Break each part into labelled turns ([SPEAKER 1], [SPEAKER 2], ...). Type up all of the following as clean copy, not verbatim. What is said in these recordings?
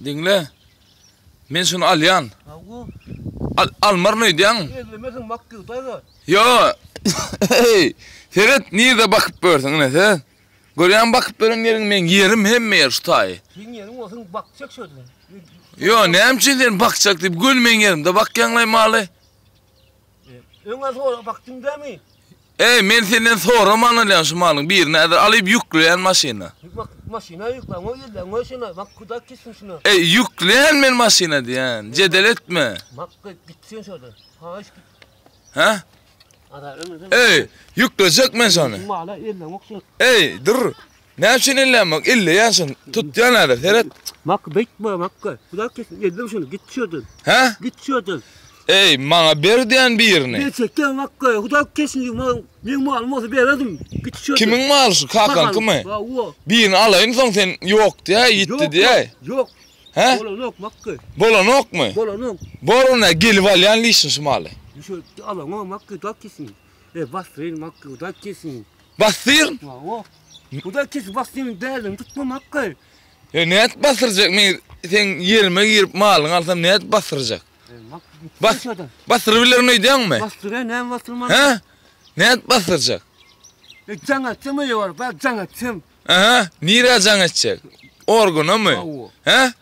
[SPEAKER 1] dinle. Men şunu alyan.
[SPEAKER 2] Awu.
[SPEAKER 1] Almar ne diyen?
[SPEAKER 2] Ellemesin makkı dayı.
[SPEAKER 1] Yo. Hey. Ferhat nerede bakıp gördün ne sen? Görüyen bakıp gören yerin men yerim hem yer tutay.
[SPEAKER 2] Senin yerin olsun bakacak şöyle.
[SPEAKER 1] Yo ne amçilerin bakacak deyip gülmen yerim de bak yanlay malı.
[SPEAKER 2] Öňe sonra baktın da mı?
[SPEAKER 1] Men senden sonra manalyan şu malın birine alıp yükleyen maşina.
[SPEAKER 2] Maşina yükle, o yılda, o şuna, makkı da kesin şuna.
[SPEAKER 1] Yükleyen men maşina diyen. Cedel etme.
[SPEAKER 2] Makkı gitsin şöyle. Ha iş git.
[SPEAKER 1] Ha?
[SPEAKER 2] Ada ömrüde.
[SPEAKER 1] Yükleyecek men sana.
[SPEAKER 2] Mala elle oksun.
[SPEAKER 1] Dur. Ne için ellenmek? Elle yansın. Tut yanarı Ferhat.
[SPEAKER 2] Makkı bekme makkı. Bu da kesin. Yedim şunu git şöyle.
[SPEAKER 1] Ha?
[SPEAKER 2] Git şöyle.
[SPEAKER 1] Bana ber diyen birini.
[SPEAKER 2] Gerçekten makkı. Bu da kesin. Ben mal olsa veredim. Git şöyle.
[SPEAKER 1] Kimin malı şu kakan kımı?
[SPEAKER 2] O.
[SPEAKER 1] Birini alayın son sen yok diye gitti diye.
[SPEAKER 2] Yok.
[SPEAKER 1] Ha?
[SPEAKER 2] Bolan yok makkı.
[SPEAKER 1] Bolan yok mu?
[SPEAKER 2] Bolan yok.
[SPEAKER 1] Boruna gelip alyan lisin şu malı.
[SPEAKER 2] Şu alın o makkı da kesin. Bastırın makkı da kesin.
[SPEAKER 1] Bastır.
[SPEAKER 2] O. Bu da kesin bastırın derdim. Tutma makkı.
[SPEAKER 1] Ya ne et bastıracak mı? Sen yerime girip malın alsam ne et bastıracak? Bastırabilir ne diyen mi?
[SPEAKER 2] Bastırın hem bastırman.
[SPEAKER 1] Ha? Ne et bastıracak?
[SPEAKER 2] Canatçımı var. Ben canatçım.
[SPEAKER 1] Aha. Nire can edecek? Orguna mı? Ha?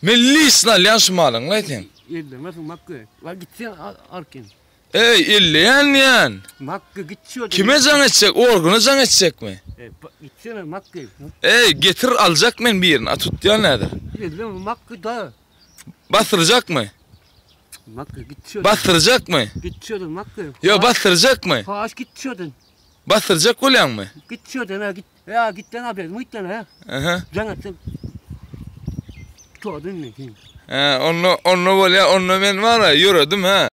[SPEAKER 1] Men lisna alyan şu malın lan.
[SPEAKER 2] Ellemezsin makkı. Var gitsen arkin.
[SPEAKER 1] İlleyen yan.
[SPEAKER 2] Makkı gitşiyor.
[SPEAKER 1] Kime can edecek? Orguna can edecek mi?
[SPEAKER 2] Gitsene makkı.
[SPEAKER 1] Getir alacak men birini. Tut ya nedir?
[SPEAKER 2] Elleme makkı da.
[SPEAKER 1] Bastıracak mı?
[SPEAKER 2] Makkı gitşiyor.
[SPEAKER 1] Bastıracak mı?
[SPEAKER 2] Gitşiyor makkı.
[SPEAKER 1] Ya bastıracak mı?
[SPEAKER 2] Faş gitşiyordun.
[SPEAKER 1] Bastıracak ulan mı?
[SPEAKER 2] Gitşiyordun ha git. Ya gitten haber mi gitten ha?
[SPEAKER 1] Aha.
[SPEAKER 2] Canatçım. Çoğdun ne?
[SPEAKER 1] Onunla böyle onunla ben var ya yürüdüm ha.